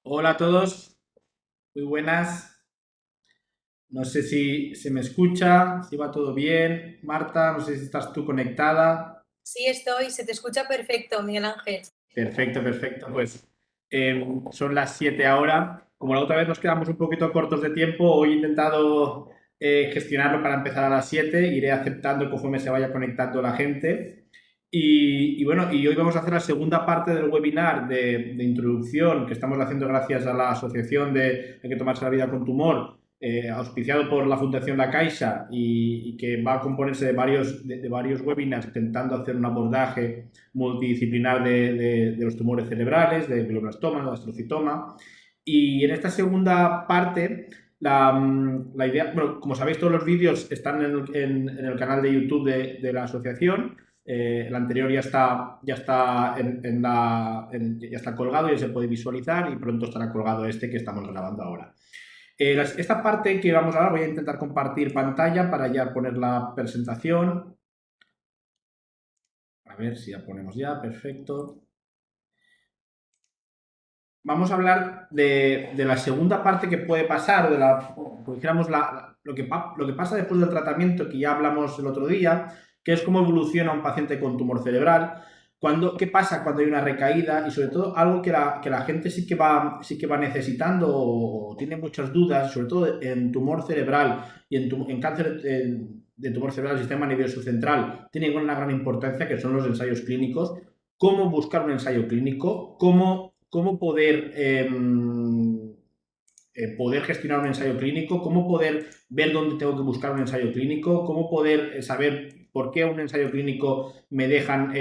Hola a todos, muy buenas. No sé si se me escucha, si va todo bien. Marta, no sé si estás tú conectada. Sí, estoy, se te escucha perfecto, Miguel Ángel. Perfecto, perfecto. Pues son las 7 ahora. Como la otra vez nos quedamos un poquito cortos de tiempo, hoy he intentado gestionarlo para empezar a las 7. Iré aceptando conforme se vaya conectando la gente. Y bueno, y hoy vamos a hacer la segunda parte del webinar de introducción que estamos haciendo gracias a la Asociación de Hay que tomarse la vida con tumor, auspiciado por la Fundación La Caixa y que va a componerse de varios webinars intentando hacer un abordaje multidisciplinar de los tumores cerebrales, de glioblastoma, de astrocitoma. Y en esta segunda parte, la idea, bueno, como sabéis, todos los vídeos están en el canal de YouTube de la asociación. El anterior ya está colgado, ya se puede visualizar y pronto estará colgado este que estamos grabando ahora. Esta parte que vamos a hablar, voy a intentar compartir pantalla para ya poner la presentación. A ver si la ponemos ya, perfecto. Vamos a hablar de la segunda parte que puede pasar, pues dijéramos lo que pasa después del tratamiento, que ya hablamos el otro día, que es cómo evoluciona un paciente con tumor cerebral, qué pasa cuando hay una recaída y sobre todo algo que la gente sí que va necesitando o tiene muchas dudas, sobre todo en tumor cerebral y en cáncer de tumor cerebral del sistema nervioso central, tienen una gran importancia que son los ensayos clínicos. Cómo buscar un ensayo clínico, cómo poder gestionar un ensayo clínico, cómo poder ver dónde tengo que buscar un ensayo clínico, cómo poder saber por qué un ensayo clínico me dejan,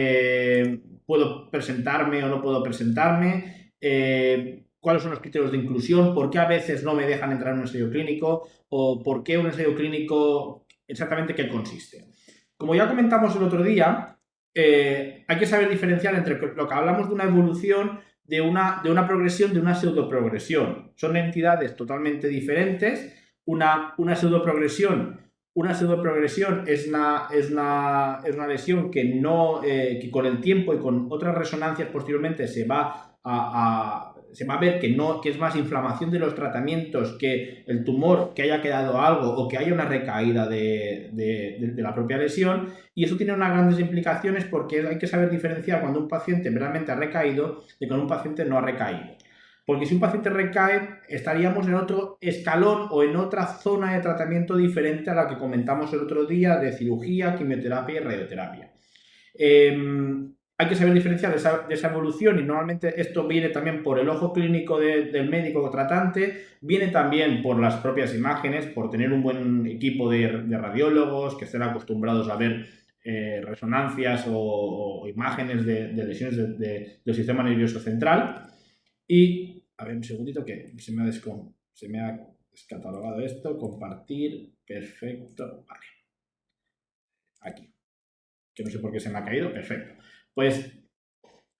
puedo presentarme o no puedo presentarme, cuáles son los criterios de inclusión, por qué a veces no me dejan entrar en un ensayo clínico o por qué un ensayo clínico, exactamente qué consiste. Como ya comentamos el otro día, hay que saber diferenciar entre lo que hablamos de una evolución de una progresión, de una pseudoprogresión. Son entidades totalmente diferentes. Una pseudoprogresión, una pseudoprogresión es una lesión que, no, que con el tiempo y con otras resonancias posteriormente se va a ver que, no, que es más inflamación de los tratamientos que el tumor, que haya quedado algo o que haya una recaída de la propia lesión. Y eso tiene unas grandes implicaciones porque hay que saber diferenciar cuando un paciente realmente ha recaído de cuando un paciente no ha recaído. Porque si un paciente recae, estaríamos en otro escalón o en otra zona de tratamiento diferente a la que comentamos el otro día de cirugía, quimioterapia y radioterapia. Hay que saber diferenciar de esa evolución y normalmente esto viene también por el ojo clínico del médico tratante, viene también por las propias imágenes, por tener un buen equipo de radiólogos que estén acostumbrados a ver resonancias o imágenes de lesiones del sistema nervioso central. Y, a ver, un segundito que se me ha descatalogado esto, compartir, perfecto, vale, aquí, que no sé por qué se me ha caído, perfecto. Pues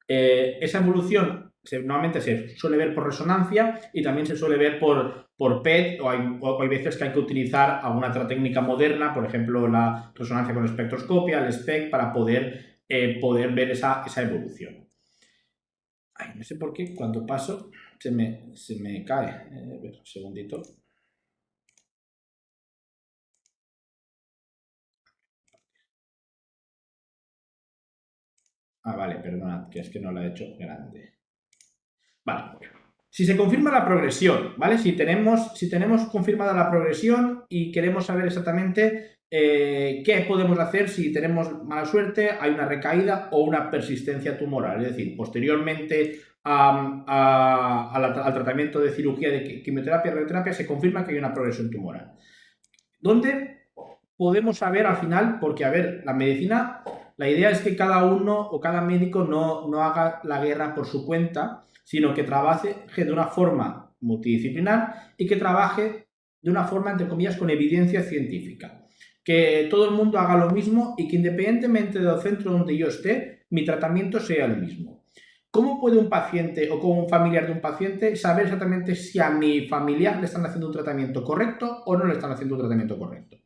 esa evolución normalmente se suele ver por resonancia y también se suele ver por PET o hay veces que hay que utilizar alguna otra técnica moderna, por ejemplo la resonancia con espectroscopia, el SPECT, para poder ver esa evolución. Ay, no sé por qué cuando paso se me cae. A ver, un segundito. Ah, vale, perdonad, que es que no la he hecho grande. Vale. Si se confirma la progresión, ¿vale? Si tenemos confirmada la progresión y queremos saber exactamente qué podemos hacer si tenemos mala suerte, hay una recaída o una persistencia tumoral. Es decir, posteriormente al tratamiento de cirugía de quimioterapia y radioterapia se confirma que hay una progresión tumoral. ¿Dónde podemos saber al final? Porque, a ver, la medicina, la idea es que cada uno o cada médico no haga la guerra por su cuenta, sino que trabaje de una forma multidisciplinar y que trabaje de una forma, entre comillas, con evidencia científica. Que todo el mundo haga lo mismo y que independientemente del centro donde yo esté, mi tratamiento sea el mismo. ¿Cómo puede un paciente o como un familiar de un paciente saber exactamente si a mi familiar le están haciendo un tratamiento correcto o no le están haciendo un tratamiento correcto?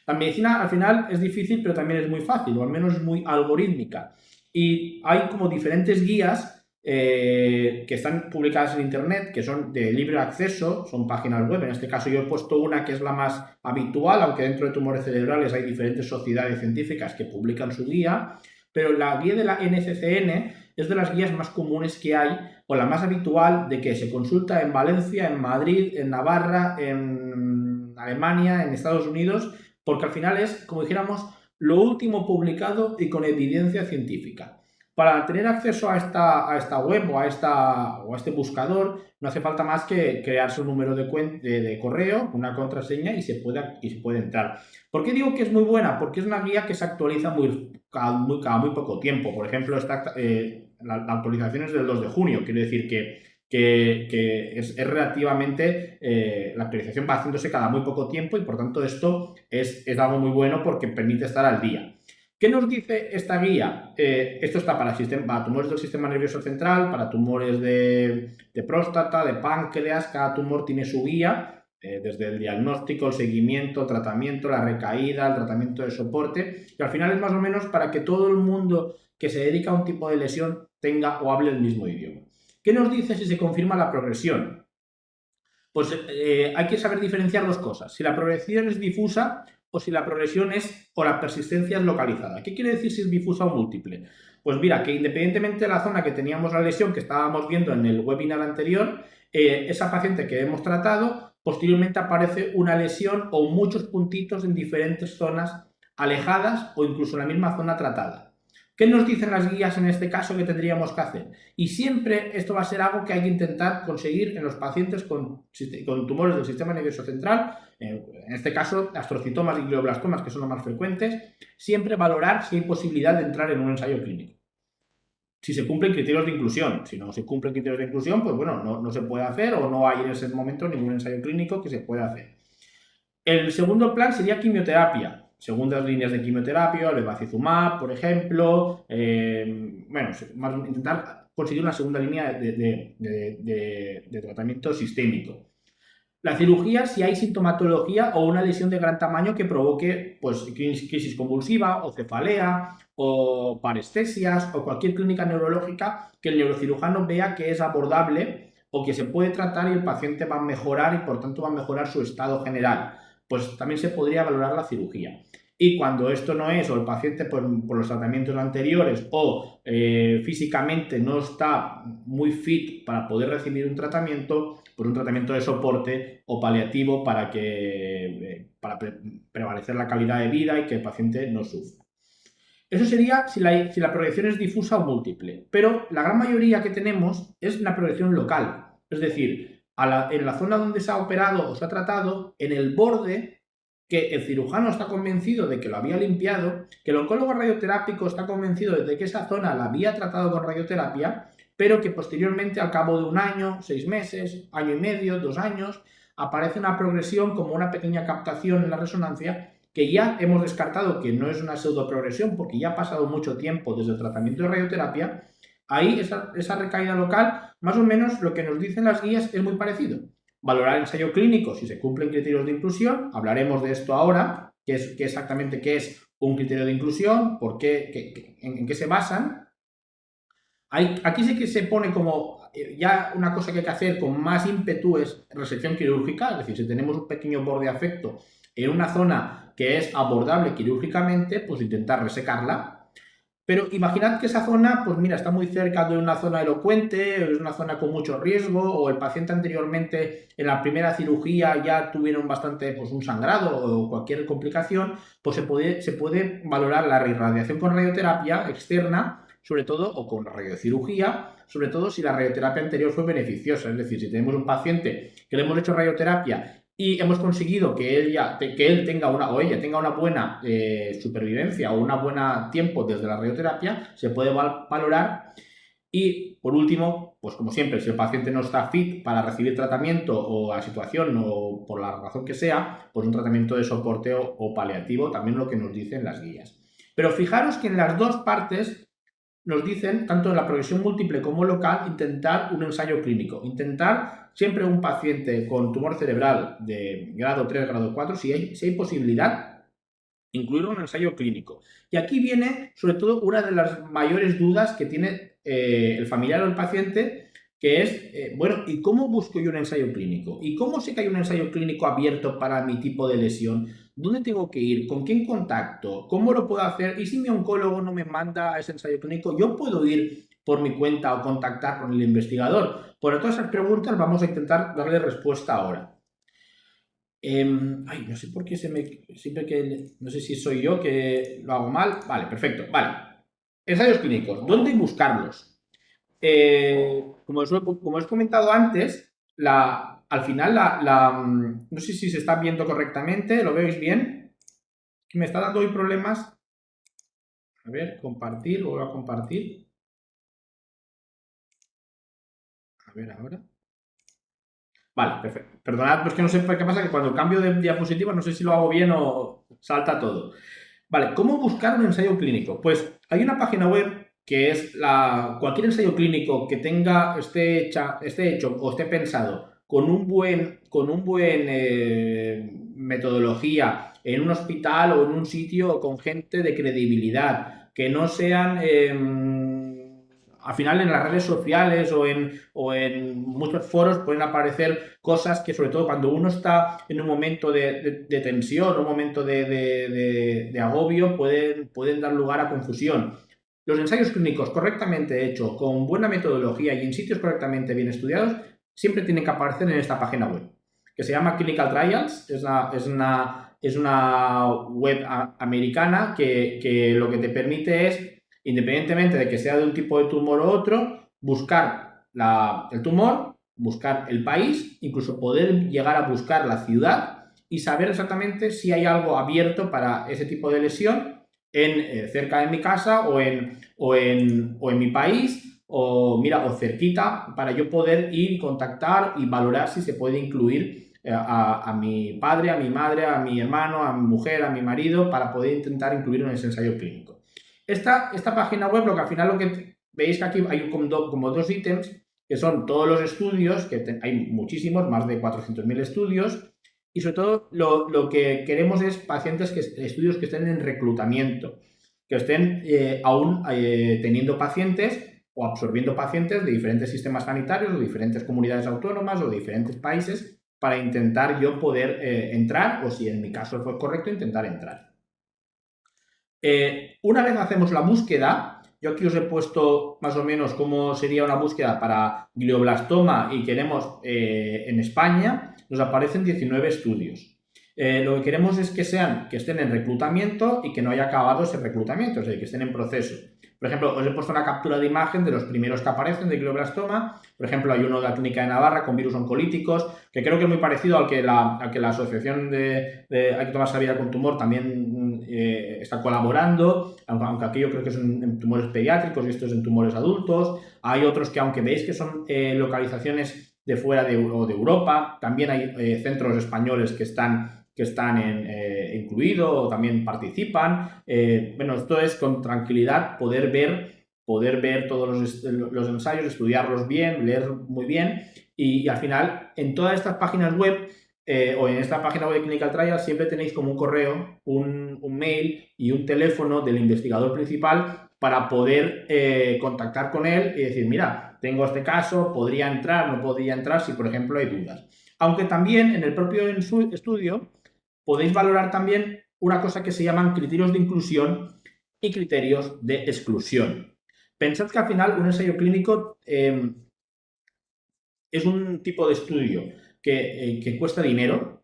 La medicina al final es difícil, pero también es muy fácil, o al menos es muy algorítmica. Y hay como diferentes guías que están publicadas en internet, que son de libre acceso, son páginas web. En este caso yo he puesto una que es la más habitual, aunque dentro de tumores cerebrales hay diferentes sociedades científicas que publican su guía, pero la guía de la NCCN es de las guías más comunes que hay, o la más habitual, de que se consulta en Valencia, en Madrid, en Navarra, en Alemania, en Estados Unidos, porque al final es, como dijéramos, lo último publicado y con evidencia científica. Para tener acceso a esta web o a este buscador, no hace falta más que crearse un número de correo, una contraseña y se puede entrar. ¿Por qué digo que es muy buena? Porque es una guía que se actualiza cada muy poco tiempo. Por ejemplo, la actualización es del 2 de junio, quiere decir que es relativamente, la actualización va haciéndose cada muy poco tiempo y por tanto esto es algo muy bueno porque permite estar al día. ¿Qué nos dice esta guía? Esto está para tumores del sistema nervioso central, para tumores de próstata, de páncreas, cada tumor tiene su guía, desde el diagnóstico, el seguimiento, el tratamiento, la recaída, el tratamiento de soporte, y al final es más o menos para que todo el mundo que se dedica a un tipo de lesión tenga o hable el mismo idioma. ¿Qué nos dice si se confirma la progresión? Pues hay que saber diferenciar dos cosas. Si la progresión es difusa o si la progresión o la persistencia es localizada. ¿Qué quiere decir si es difusa o múltiple? Pues mira, que independientemente de la zona que teníamos la lesión que estábamos viendo en el webinar anterior, esa paciente que hemos tratado, posteriormente aparece una lesión o muchos puntitos en diferentes zonas alejadas o incluso en la misma zona tratada. ¿Qué nos dicen las guías en este caso que tendríamos que hacer? Y siempre esto va a ser algo que hay que intentar conseguir en los pacientes con tumores del sistema nervioso central, en este caso astrocitomas y glioblastomas, que son los más frecuentes, siempre valorar si hay posibilidad de entrar en un ensayo clínico. Si se cumplen criterios de inclusión. Si no se cumplen criterios de inclusión, pues bueno, no se puede hacer o no hay en ese momento ningún ensayo clínico que se pueda hacer. El segundo plan sería quimioterapia. Segundas líneas de quimioterapia, el bevacizumab, por ejemplo. Intentar conseguir una segunda línea de tratamiento sistémico. La cirugía, si hay sintomatología o una lesión de gran tamaño que provoque pues, crisis convulsiva o cefalea o parestesias o cualquier clínica neurológica que el neurocirujano vea que es abordable o que se puede tratar y el paciente va a mejorar y por tanto va a mejorar su estado general. Pues también se podría valorar la cirugía. Y cuando esto no es, o el paciente por los tratamientos anteriores o físicamente no está muy fit para poder recibir un tratamiento, pues un tratamiento de soporte o paliativo para prevalecer la calidad de vida y que el paciente no sufra. Eso sería si la progresión es difusa o múltiple, pero la gran mayoría que tenemos es una progresión local, es decir, en la zona donde se ha operado o se ha tratado, en el borde que el cirujano está convencido de que lo había limpiado, que el oncólogo radioterápico está convencido de que esa zona la había tratado con radioterapia, pero que posteriormente, al cabo de un año, 6 meses, año y medio, 2 años, aparece una progresión como una pequeña captación en la resonancia que ya hemos descartado que no es una pseudoprogresión porque ya ha pasado mucho tiempo desde el tratamiento de radioterapia. Ahí esa recaída local, más o menos lo que nos dicen las guías es muy parecido. Valorar ensayo clínico si se cumplen criterios de inclusión. Hablaremos de esto ahora, exactamente qué es un criterio de inclusión, en qué se basan. Aquí sí que se pone como ya una cosa que hay que hacer con más ímpetu es resección quirúrgica, es decir, si tenemos un pequeño borde afecto en una zona que es abordable quirúrgicamente, pues intentar resecarla. Pero imaginad que esa zona, pues mira, está muy cerca de una zona elocuente, es una zona con mucho riesgo, o el paciente anteriormente en la primera cirugía ya tuvieron bastante, pues un sangrado o cualquier complicación, pues se puede valorar la irradiación con radioterapia externa, sobre todo, o con radiocirugía, sobre todo si la radioterapia anterior fue beneficiosa. Es decir, si tenemos un paciente que le hemos hecho radioterapia y hemos conseguido que él tenga o ella tenga una buena supervivencia o un buen tiempo desde la radioterapia, se puede valorar. Y por último, pues como siempre, si el paciente no está fit para recibir tratamiento o la situación o por la razón que sea, pues un tratamiento de soporte o paliativo, también lo que nos dicen las guías. Pero fijaros que en las dos partes nos dicen, tanto en la progresión múltiple como local, intentar un ensayo clínico. Intentar siempre un paciente con tumor cerebral de grado 3, grado 4, si hay posibilidad, incluirlo en un ensayo clínico. Y aquí viene, sobre todo, una de las mayores dudas que tiene el familiar o el paciente, que es, bueno, ¿y cómo busco yo un ensayo clínico? ¿Y cómo sé que hay un ensayo clínico abierto para mi tipo de lesión? ¿Dónde tengo que ir? ¿Con quién contacto? ¿Cómo lo puedo hacer? ¿Y si mi oncólogo no me manda a ese ensayo clínico? ¿Yo puedo ir por mi cuenta o contactar con el investigador? Por todas esas preguntas vamos a intentar darle respuesta ahora. No sé por qué siempre que... No sé si soy yo que lo hago mal. Vale, perfecto. Vale. Ensayos clínicos. ¿Dónde buscarlos? Como os he comentado antes, al final no sé si se está viendo correctamente. ¿Lo veis bien? Me está dando hoy problemas. A ver, compartir. Vuelvo a compartir. A ver ahora. Vale, perfecto. Perdonad, pues que no sé qué pasa, que cuando cambio de diapositiva no sé si lo hago bien o salta todo. Vale, ¿cómo buscar un ensayo clínico? Pues hay una página web que es cualquier ensayo clínico que esté hecho o esté pensado con un buen metodología en un hospital o en un sitio con gente de credibilidad, que no sean al final en las redes sociales o en muchos foros pueden aparecer cosas que sobre todo cuando uno está en un momento de tensión, un momento de agobio, pueden dar lugar a confusión. Los ensayos clínicos correctamente hechos, con buena metodología y en sitios correctamente bien estudiados, siempre tienen que aparecer en esta página web, que se llama Clinical Trials. Es una web americana que lo que te permite es, independientemente de que sea de un tipo de tumor u otro, buscar el tumor, buscar el país, incluso poder llegar a buscar la ciudad y saber exactamente si hay algo abierto para ese tipo de lesión cerca de mi casa o en mi país o cerquita, para yo poder ir y contactar y valorar si se puede incluir a mi padre, a mi madre, a mi hermano, a mi mujer, a mi marido, para poder intentar incluirlo en ese ensayo clínico. Esta página web, lo que al final veis que aquí hay como dos ítems, que son todos los estudios, que hay muchísimos, más de 400.000 estudios, y sobre todo lo que queremos es estudios que estén en reclutamiento, que estén aún teniendo pacientes o absorbiendo pacientes de diferentes sistemas sanitarios, o diferentes comunidades autónomas o diferentes países, para intentar yo poder entrar, o si en mi caso fue correcto, intentar entrar. Una vez hacemos la búsqueda, yo aquí os he puesto más o menos cómo sería una búsqueda para glioblastoma y queremos en España, nos aparecen 19 estudios. Lo que queremos es que estén en reclutamiento y que no haya acabado ese reclutamiento, es decir, que estén en proceso. Por ejemplo, os he puesto una captura de imagen de los primeros que aparecen de glioblastoma. Por ejemplo, hay uno de la Clínica de Navarra con virus oncolíticos, que creo que es muy parecido al que la Asociación de Hay que tomarse la vida con tumor también está colaborando, aunque aquello creo que es en tumores pediátricos y esto es en tumores adultos. Hay otros que, aunque veis que son localizaciones de fuera de Europa, también hay centros españoles que están incluidos o también participan. Bueno, esto es con tranquilidad poder ver todos los ensayos, estudiarlos bien, leer muy bien y al final en todas estas páginas web o en esta página web de Clinical Trials siempre tenéis como un correo, un mail y un teléfono del investigador principal para poder contactar con él y decir, mira, tengo este caso, podría entrar, no podría entrar, si por ejemplo hay dudas. Aunque también en el propio estudio podéis valorar también una cosa que se llaman criterios de inclusión y criterios de exclusión. Pensad que al final un ensayo clínico es un tipo de estudio que cuesta dinero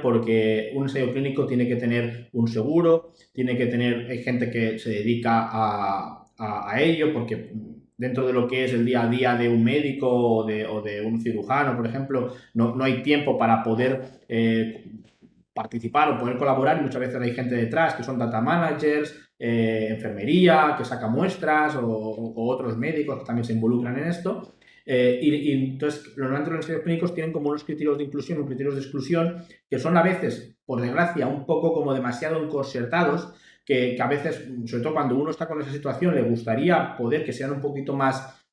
porque un ensayo clínico tiene que tener un seguro, tiene que tener gente que se dedica a ello, porque dentro de lo que es el día a día de un médico o de un cirujano, por ejemplo, no hay tiempo para poder participar o poder colaborar, y muchas veces hay gente detrás que son data managers, enfermería, que saca muestras o otros médicos que también se involucran en esto. Y entonces, normalmente los ensayos clínicos tienen como unos criterios de inclusión o criterios de exclusión que son a veces, por desgracia, un poco como demasiado encorsetados, que a veces, sobre todo cuando uno está con esa situación, le gustaría poder que sean un poquito más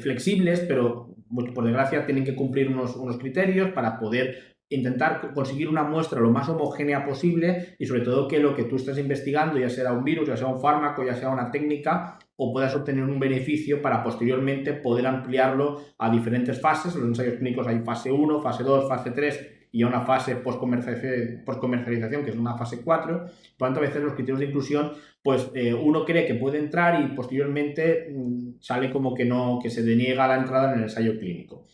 flexibles, pero por desgracia tienen que cumplir unos criterios para poder intentar conseguir una muestra lo más homogénea posible y sobre todo que lo que tú estés investigando, ya sea un virus, ya sea un fármaco, ya sea una técnica, o puedas obtener un beneficio para posteriormente poder ampliarlo a diferentes fases. En los ensayos clínicos hay fase 1, fase 2, fase 3 y a una fase post-comercialización, que es una fase 4. Por lo tanto, a veces los criterios de inclusión, pues uno cree que puede entrar y posteriormente sale como que no, que se deniega la entrada en el ensayo clínico.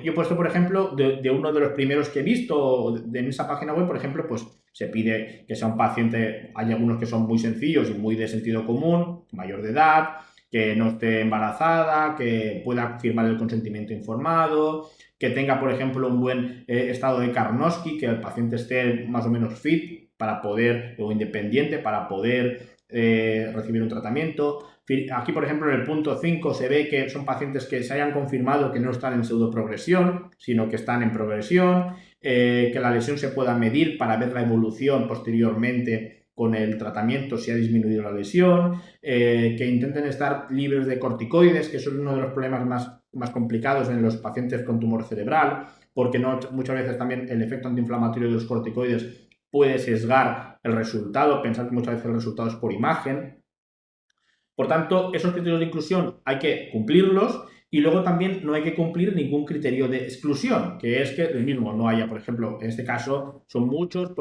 Yo he puesto, por ejemplo, de uno de los primeros que he visto en esa página web, por ejemplo, pues se pide que sea un paciente, hay algunos que son muy sencillos y muy de sentido común, mayor de edad, que no esté embarazada, que pueda firmar el consentimiento informado, que tenga, por ejemplo, un buen estado de Karnofsky, que el paciente esté más o menos fit para poder, o independiente, para poder recibir un tratamiento. Aquí, por ejemplo, en el punto 5 se ve que son pacientes que se hayan confirmado que no están en pseudoprogresión, sino que están en progresión, que la lesión se pueda medir para ver la evolución posteriormente con el tratamiento, si ha disminuido la lesión, que intenten estar libres de corticoides, que eso es uno de los problemas más complicados en los pacientes con tumor cerebral, porque muchas veces también el efecto antiinflamatorio de los corticoides puede sesgar el resultado, pensar que muchas veces el resultado es por imagen. Por tanto, esos criterios de inclusión hay que cumplirlos y luego también no hay que cumplir ningún criterio de exclusión, que es que el mismo no haya, por ejemplo, en este caso son muchos,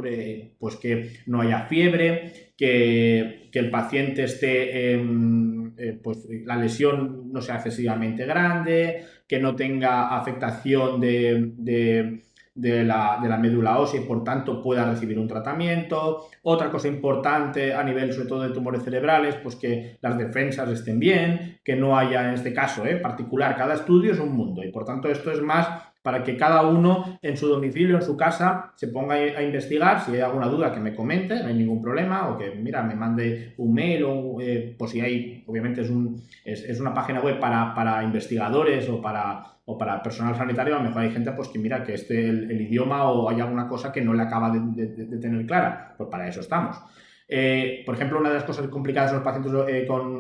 pues que no haya fiebre, que el paciente esté, pues la lesión no sea excesivamente grande, que no tenga afectación de la médula ósea y por tanto pueda recibir un tratamiento. Otra cosa importante a nivel sobre todo de tumores cerebrales, pues que las defensas estén bien, que no haya en este caso particular, cada estudio es un mundo y por tanto esto es más para que cada uno en su domicilio, en su casa, se ponga a investigar. Si hay alguna duda que me comente, no hay ningún problema, o que mira, me mande un mail, o pues si hay, obviamente es una página web para investigadores o para personal sanitario. A lo mejor hay gente pues que mira que el idioma o hay alguna cosa que no le acaba de tener clara, pues para eso estamos. Por ejemplo, una de las cosas complicadas son los pacientes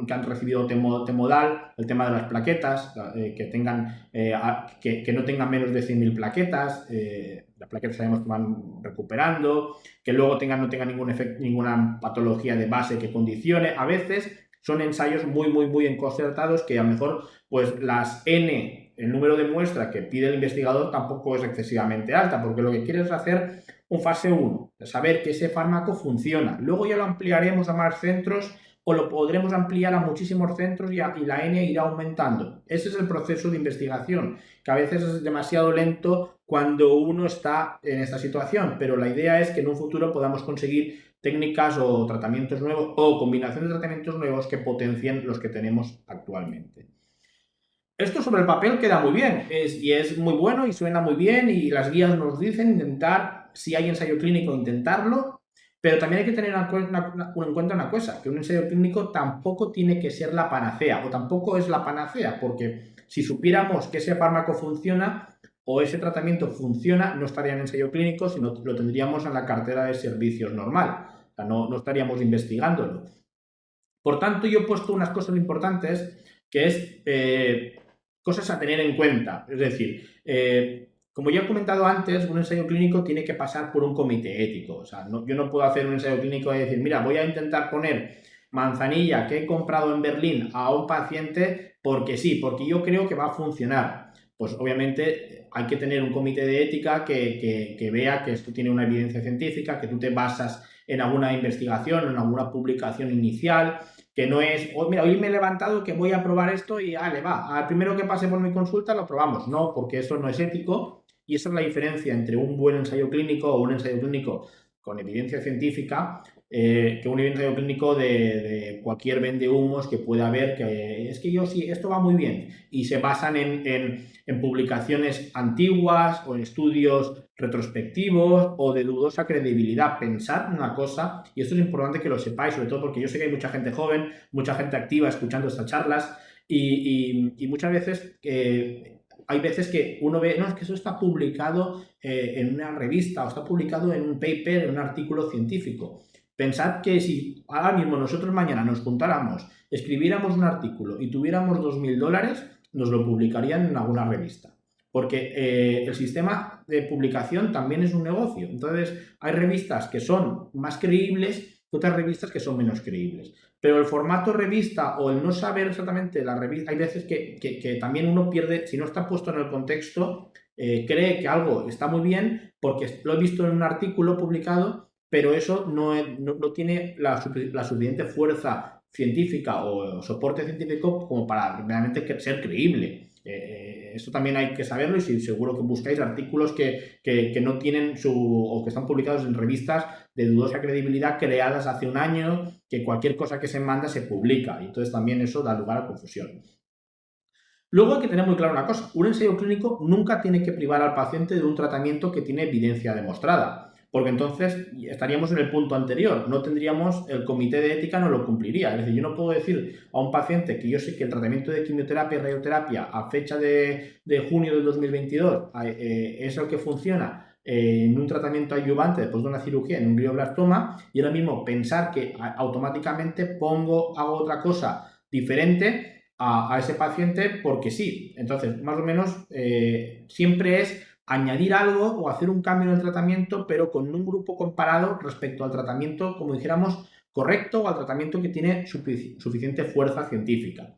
que han recibido temodal, el tema de las plaquetas, que no tengan menos de 100.000 plaquetas. Las plaquetas sabemos que van recuperando, que luego no tengan ninguna patología de base que condicione. A veces son ensayos muy, muy, muy enconcertados que a lo mejor pues las N, el número de muestra que pide el investigador tampoco es excesivamente alta, porque lo que quiere es hacer un fase 1, saber que ese fármaco funciona. Luego ya lo ampliaremos a más centros o lo podremos ampliar a muchísimos centros y la N irá aumentando. Ese es el proceso de investigación, que a veces es demasiado lento cuando uno está en esta situación, pero la idea es que en un futuro podamos conseguir técnicas o tratamientos nuevos o combinaciones de tratamientos nuevos que potencien los que tenemos actualmente. Esto sobre el papel queda muy bien y es muy bueno y suena muy bien y las guías nos dicen intentar, si hay ensayo clínico, intentarlo, pero también hay que tener en cuenta una cosa, que un ensayo clínico tampoco tiene que ser la panacea o tampoco es la panacea, porque si supiéramos que ese fármaco funciona o ese tratamiento funciona, no estaría en ensayo clínico, sino lo tendríamos en la cartera de servicios normal, o sea, no estaríamos investigándolo. Por tanto, yo he puesto unas cosas importantes que es cosas a tener en cuenta. Es decir, como ya he comentado antes, un ensayo clínico tiene que pasar por un comité ético. O sea, yo no puedo hacer un ensayo clínico y decir, mira, voy a intentar poner manzanilla que he comprado en Berlín a un paciente porque sí, porque yo creo que va a funcionar. Pues obviamente hay que tener un comité de ética que vea que esto tiene una evidencia científica, que tú te basas en alguna investigación, en alguna publicación inicial, que no es, mira, hoy me he levantado que voy a probar esto y le va, al primero que pase por mi consulta lo probamos. No, porque eso no es ético y esa es la diferencia entre un buen ensayo clínico o un ensayo clínico con evidencia científica que un ensayo clínico de cualquier vendehumos que pueda haber, que es que yo sí, esto va muy bien y se basan en publicaciones antiguas o en estudios retrospectivos o de dudosa credibilidad. Pensad una cosa, y esto es importante que lo sepáis, sobre todo porque yo sé que hay mucha gente joven, mucha gente activa escuchando estas charlas y muchas veces hay veces que uno ve, no, es que eso está publicado en una revista o está publicado en un paper, en un artículo científico. Pensad que si ahora mismo nosotros mañana nos juntáramos, escribiéramos un artículo y tuviéramos $2.000, nos lo publicarían en alguna revista. porque el sistema de publicación también es un negocio. Entonces, hay revistas que son más creíbles que otras revistas que son menos creíbles. Pero el formato revista o el no saber exactamente la revista, hay veces que también uno pierde, si no está puesto en el contexto, cree que algo está muy bien porque lo he visto en un artículo publicado, pero eso no tiene la suficiente fuerza científica o soporte científico como para realmente ser creíble. Esto también hay que saberlo y seguro que buscáis artículos que no tienen o que están publicados en revistas de dudosa credibilidad creadas hace un año, que cualquier cosa que se manda se publica y entonces también eso da lugar a confusión. Luego hay que tener muy claro una cosa, un ensayo clínico nunca tiene que privar al paciente de un tratamiento que tiene evidencia demostrada, porque entonces estaríamos en el punto anterior, no tendríamos, el comité de ética no lo cumpliría, es decir, yo no puedo decir a un paciente que yo sé que el tratamiento de quimioterapia y radioterapia a fecha de junio del 2022 es el que funciona en un tratamiento adyuvante después de una cirugía en un glioblastoma y ahora mismo pensar que automáticamente hago otra cosa diferente a ese paciente porque sí. Entonces, más o menos, siempre es añadir algo o hacer un cambio en el tratamiento, pero con un grupo comparado respecto al tratamiento, como dijéramos, correcto o al tratamiento que tiene suficiente fuerza científica.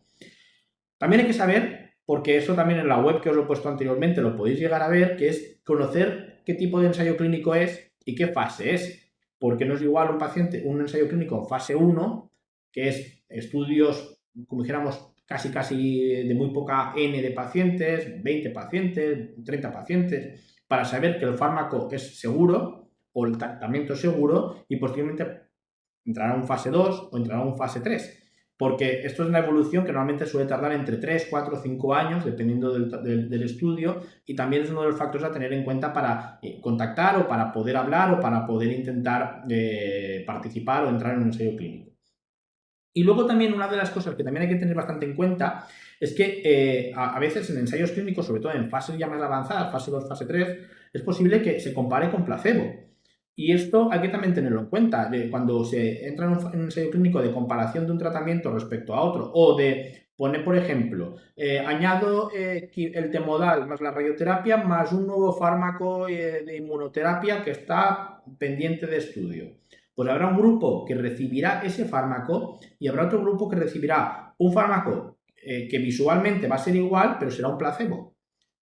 También hay que saber, porque eso también en la web que os he puesto anteriormente lo podéis llegar a ver, que es conocer qué tipo de ensayo clínico es y qué fase es. Porque no es igual un ensayo clínico en fase 1, que es estudios, como dijéramos, casi de muy poca N de pacientes, 20 pacientes, 30 pacientes, para saber que el fármaco es seguro o el tratamiento es seguro y posteriormente entrará en fase 2 o entrará en fase 3. Porque esto es una evolución que normalmente suele tardar entre 3, 4, 5 años, dependiendo del estudio, y también es uno de los factores a tener en cuenta para contactar o para poder hablar o para poder intentar participar o entrar en un ensayo clínico. Y luego también una de las cosas que también hay que tener bastante en cuenta es que a veces en ensayos clínicos, sobre todo en fases ya más avanzadas, fase 2, fase 3, es posible que se compare con placebo. Y esto hay que también tenerlo en cuenta. Cuando se entra en un ensayo clínico de comparación de un tratamiento respecto a otro o de poner, por ejemplo, añado el temodal más la radioterapia más un nuevo fármaco de inmunoterapia que está pendiente de estudio. Pues habrá un grupo que recibirá ese fármaco y habrá otro grupo que recibirá un fármaco que visualmente va a ser igual, pero será un placebo.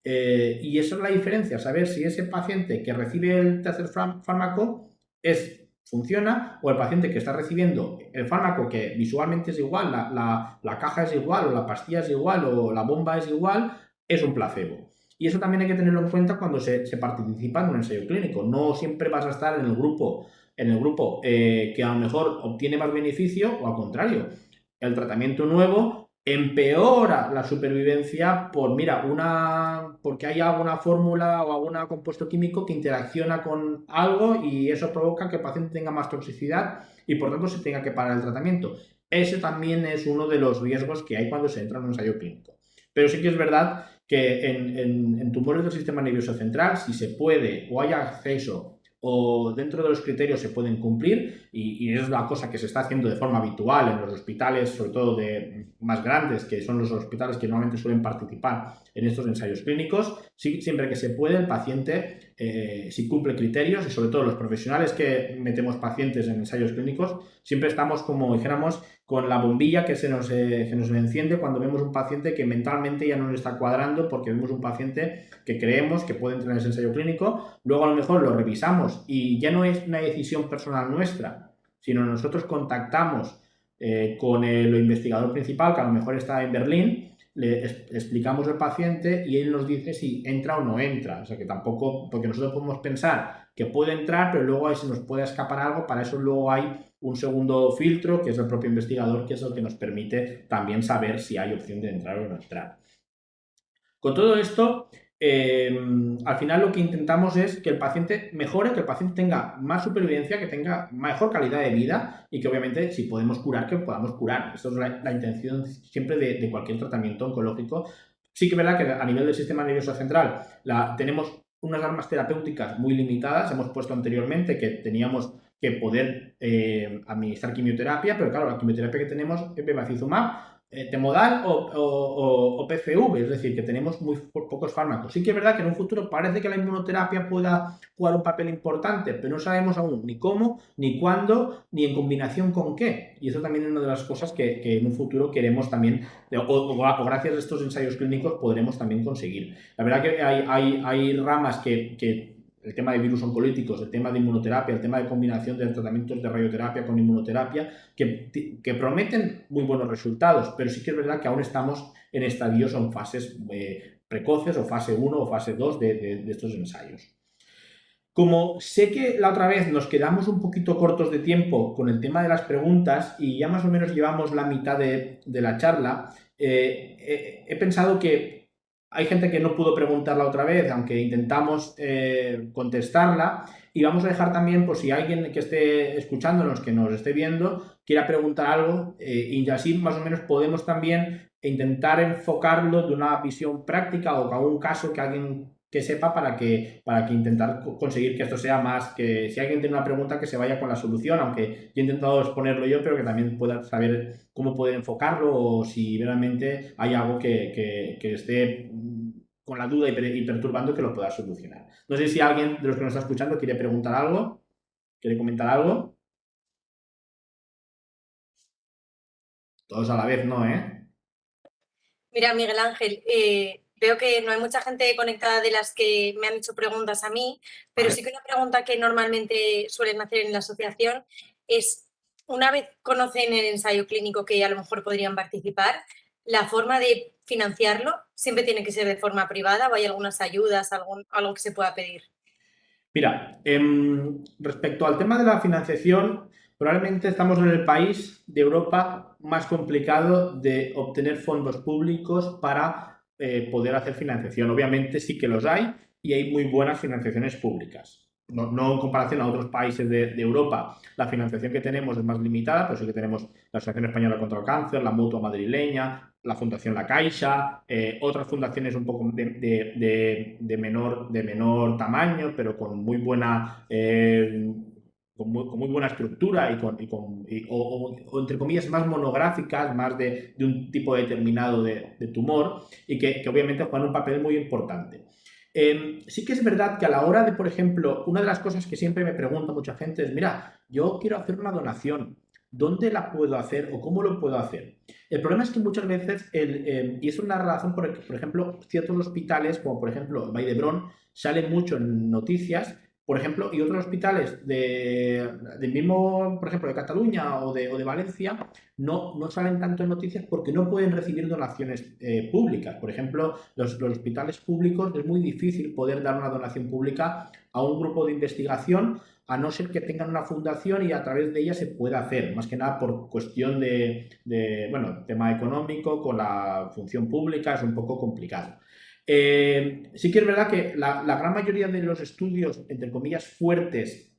Y esa es la diferencia, saber si ese paciente que recibe el tercer fármaco funciona o el paciente que está recibiendo el fármaco que visualmente es igual, la caja es igual o la pastilla es igual o la bomba es igual, es un placebo. Y eso también hay que tenerlo en cuenta cuando se participa en un ensayo clínico. No siempre vas a estar en el grupo que a lo mejor obtiene más beneficio o al contrario. El tratamiento nuevo empeora la supervivencia porque hay alguna fórmula o algún compuesto químico que interacciona con algo y eso provoca que el paciente tenga más toxicidad y por tanto se tenga que parar el tratamiento. Ese también es uno de los riesgos que hay cuando se entra en un ensayo clínico. Pero sí que es verdad que en tumores del sistema nervioso central, si se puede o hay acceso o dentro de los criterios se pueden cumplir y es la cosa que se está haciendo de forma habitual en los hospitales, sobre todo más grandes, que son los hospitales que normalmente suelen participar en estos ensayos clínicos. Siempre que se puede, el paciente, si cumple criterios y sobre todo los profesionales que metemos pacientes en ensayos clínicos, siempre estamos, como dijéramos, con la bombilla que se nos enciende cuando vemos un paciente que mentalmente ya no nos está cuadrando porque vemos un paciente que creemos que puede entrar en ese ensayo clínico, luego a lo mejor lo revisamos y ya no es una decisión personal nuestra, sino nosotros contactamos con el investigador principal, que a lo mejor está en Berlín, le explicamos al paciente y él nos dice si entra o no entra. O sea que tampoco, porque nosotros podemos pensar que puede entrar, pero luego ahí se nos puede escapar algo, para eso luego hay un segundo filtro, que es el propio investigador, que es el que nos permite también saber si hay opción de entrar o no entrar. Con todo esto, al final lo que intentamos es que el paciente mejore, que el paciente tenga más supervivencia, que tenga mejor calidad de vida y que obviamente si podemos curar, que podamos curar. Esto es la intención siempre de cualquier tratamiento oncológico. Sí que es verdad que a nivel del sistema nervioso central tenemos unas armas terapéuticas muy limitadas. Hemos puesto anteriormente que teníamos que poder administrar quimioterapia, pero claro, la quimioterapia que tenemos es bevacizumab, temodal o PCV, es decir, que tenemos muy pocos fármacos. Sí que es verdad que en un futuro parece que la inmunoterapia pueda jugar un papel importante, pero no sabemos aún ni cómo, ni cuándo, ni en combinación con qué. Y eso también es una de las cosas que en un futuro queremos también, o gracias a estos ensayos clínicos podremos también conseguir. La verdad que hay ramas que el tema de virus oncolíticos, el tema de inmunoterapia, el tema de combinación de tratamientos de radioterapia con inmunoterapia, que prometen muy buenos resultados, pero sí que es verdad que aún estamos en estadios o en fases precoces, o fase 1 o fase 2 de estos ensayos. Como sé que la otra vez nos quedamos un poquito cortos de tiempo con el tema de las preguntas y ya más o menos llevamos la mitad de la charla, he pensado que hay gente que no pudo preguntarla otra vez, aunque intentamos contestarla, y vamos a dejar también, por si alguien que esté escuchándonos, que nos esté viendo, quiera preguntar algo, y así más o menos podemos también intentar enfocarlo de una visión práctica o con un caso que alguien que sepa para que intentar conseguir que esto sea más, que si alguien tiene una pregunta que se vaya con la solución, aunque yo he intentado exponerlo yo, pero que también pueda saber cómo poder enfocarlo o si realmente hay algo que esté con la duda y perturbando que lo pueda solucionar. No sé si alguien de los que nos está escuchando quiere preguntar algo, quiere comentar algo. Todos a la vez, ¿no? Mira, Miguel Ángel, veo que no hay mucha gente conectada de las que me han hecho preguntas a mí, pero Vale. sí que una pregunta que normalmente suelen hacer en la asociación es, una vez conocen el ensayo clínico que a lo mejor podrían participar, la forma de financiarlo siempre tiene que ser de forma privada o hay algunas ayudas, algo que se pueda pedir. Mira, respecto al tema de la financiación, probablemente estamos en el país de Europa más complicado de obtener fondos públicos para poder hacer financiación. Obviamente sí que los hay y hay muy buenas financiaciones públicas. No en comparación a otros países de Europa, la financiación que tenemos es más limitada, pero sí que tenemos la Asociación Española contra el Cáncer, la Mutua Madrileña, la Fundación La Caixa, otras fundaciones un poco de menor tamaño, pero con muy buena, con muy buena estructura o, entre comillas más monográficas, más de un tipo determinado de tumor y que obviamente juegan un papel muy importante. Sí que es verdad que a la hora de, por ejemplo, una de las cosas que siempre me pregunta mucha gente es, mira, yo quiero hacer una donación, ¿dónde la puedo hacer o cómo lo puedo hacer? El problema es que muchas veces, y es una razón por ejemplo, ciertos hospitales, como por ejemplo Vall d'Hebron, salen mucho en noticias, por ejemplo, y otros hospitales del mismo, por ejemplo, de Cataluña o de Valencia, no salen tanto en noticias porque no pueden recibir donaciones públicas. Por ejemplo, los hospitales públicos es muy difícil poder dar una donación pública a un grupo de investigación a no ser que tengan una fundación y a través de ella se pueda hacer, más que nada por cuestión bueno, tema económico, con la función pública es un poco complicado. Sí que es verdad que la gran mayoría de los estudios, entre comillas, fuertes,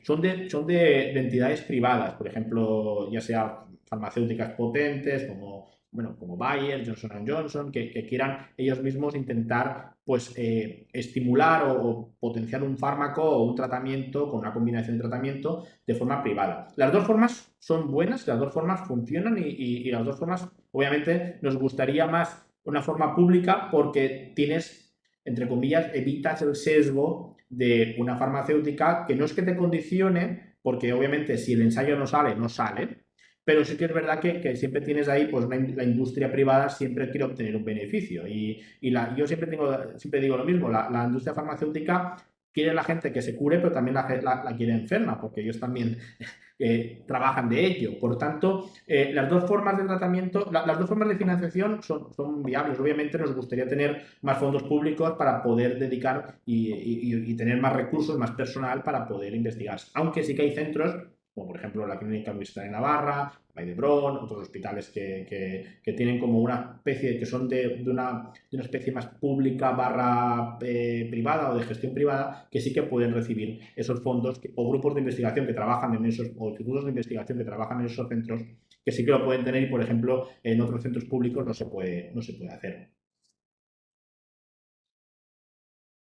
son de entidades privadas, por ejemplo, ya sea farmacéuticas potentes como Bayer, Johnson Johnson, que quieran ellos mismos intentar pues, estimular o potenciar un fármaco o un tratamiento con una combinación de tratamiento de forma privada. Las dos formas son buenas, las dos formas funcionan y las dos formas, obviamente, nos gustaría más una forma pública porque tienes, entre comillas, evitas el sesgo de una farmacéutica que no es que te condicione, porque obviamente si el ensayo no sale, no sale, pero sí que es verdad que siempre tienes ahí, pues la industria privada siempre quiere obtener un beneficio. Yo siempre digo lo mismo, la industria farmacéutica quiere la gente que se cure, pero también la quiere enferma, porque ellos también trabajan de ello. Por tanto, las dos formas de tratamiento, las dos formas de financiación son viables. Obviamente nos gustaría tener más fondos públicos para poder dedicar y tener más recursos, más personal para poder investigar. Aunque sí que hay centros como por ejemplo la Clínica Universitaria de Navarra, Vall d'Hebron, otros hospitales que tienen como una especie, que son de una especie más pública barra privada o de gestión privada, que sí que pueden recibir esos fondos o grupos de investigación que trabajan en esos, o institutos de investigación que trabajan en esos centros, que sí que lo pueden tener y, por ejemplo, en otros centros públicos no se puede hacer.